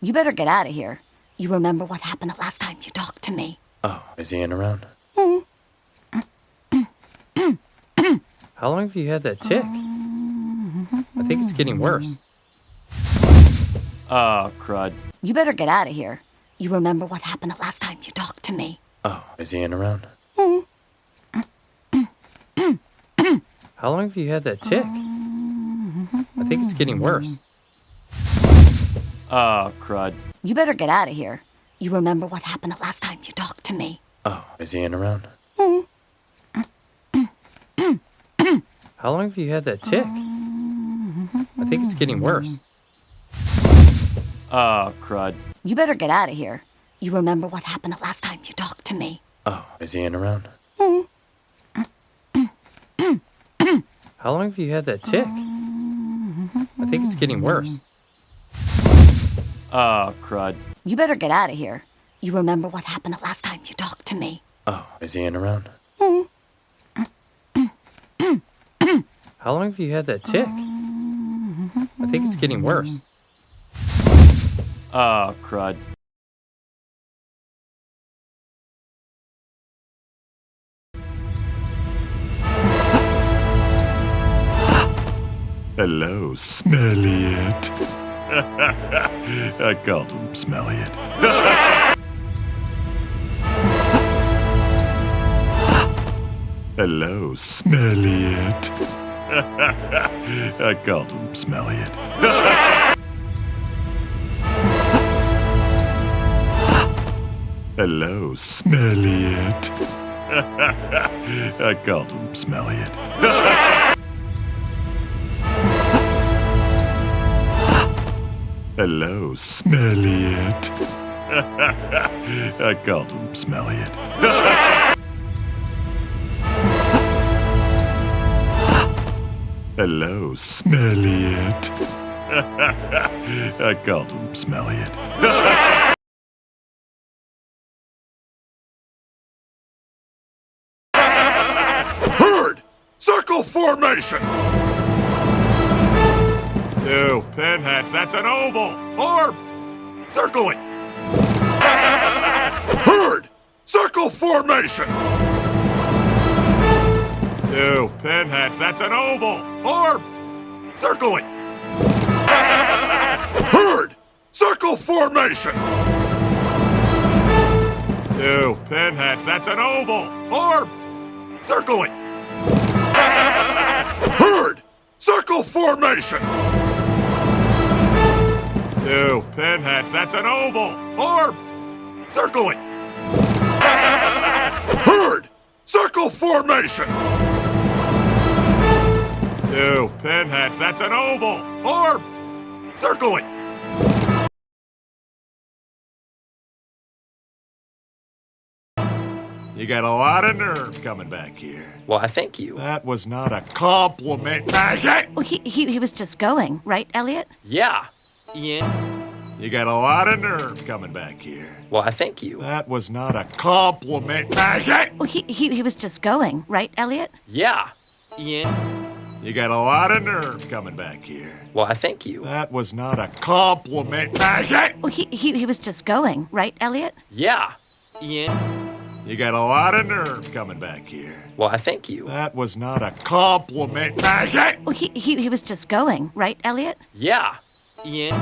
You better get out of here. You remember what happened the last time you talked to me. Oh, is Ian around? How long have you had that tick? I think it's getting worse. Oh, crud. You better get out of here. You remember what happened the last time you talked to me. Oh, is Ian around? How long have you had that tick? I think it's getting worse. Oh, crud. You better get out of here. You remember what happened the last time you talked to me. Oh, is Ian around? How long have you had that tick? I think it's getting worse. Oh, crud. You better get out of here. You remember what happened the last time you talked to me. Oh, is Ian around? How long have you had that tick? I think it's getting worse. Oh, crud. You better get out of here. You remember what happened the last time you talked to me. Oh, is Ian around? How long have you had that tick? I think it's getting worse. Oh, crud. Hello, Smelliot. I called him Smelliot. Hello, Smelliot. I called him Smelliot. Hello, Smelliot. I called him Smelliot. Hello, Smelliot. I called him Smelliot. Hello, Smelliot. I called him Smelliot. Herd! Circle formation! Ew, pinheads, that's an oval! Orb! Circling! Herd! Circle formation! Ew, pinheads, that's an oval! Orb! Circling! Herd! Circle formation! Ew, pinheads, that's an oval! Orb! Circling! Herd! Circle formation! Ew, pinheads, that's an oval! Orb! Circling! Herd! Circle formation! Ew, pinheads, that's an oval! Orb! Circling! You got a lot of nerve coming back here. Why, thank you. That was not a compliment, maggot! Well, he was just going, right, Elliot? Yeah, Ian. You got a lot of nerve coming back here. Why, thank you. That was not a compliment, maggot! Well, he was just going, right, Elliot? Yeah, Ian. You got a lot of nerve coming back here. Why, thank you. That was not a compliment, maggot! Well, he was just going, right, Elliot? Yeah, Ian. You got a lot of nerve coming back here. Why, thank you. That was not a compliment, maggot! Well, he was just going, right, Elliot? Yeah, Ian.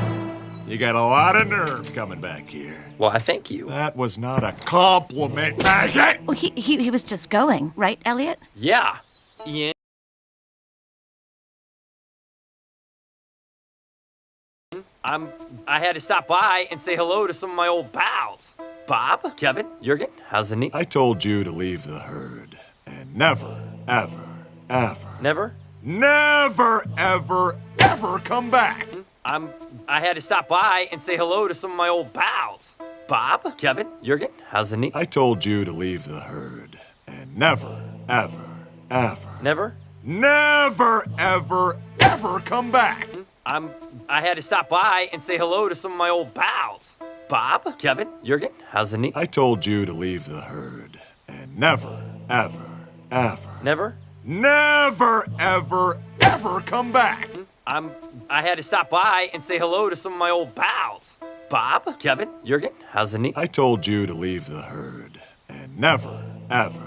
You got a lot of nerve coming back here. Why, thank you. That was not a compliment, maggot! Well, he was just going, right, Elliot? Yeah, Ian. I had to stop by and say hello to some of my old pals. Bob, Kevin, Jurgen, how's the knee? I told you to leave the herd. And never, ever, ever, Never? never, ever, ever come back! I had to stop by and say hello to some of my old pals. Bob, Kevin, Jurgen, how's the knee? I told you to leave the herd. And never, ever, ever, Never? never, ever, ever come back! I had to stop by and say hello to some of my old pals. Bob, Kevin, Jurgen, how's the knee? I told you to leave the herd. And never, ever, ever, Never? never, ever, ever come back! I had to stop by and say hello to some of my old pals. Bob, Kevin, Jurgen, how's the knee? I told you to leave the herd and never, ever,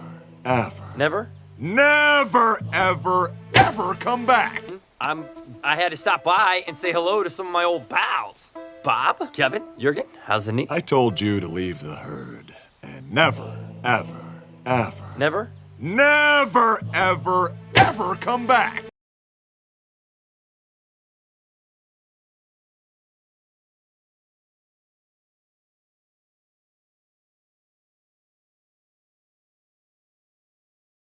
ever, Never? never, ever, ever come back. I had to stop by and say hello to some of my old pals. Bob, Kevin, Jurgen, how's the knee? I told you to leave the herd and never, ever, ever, Never? never, ever, ever come back.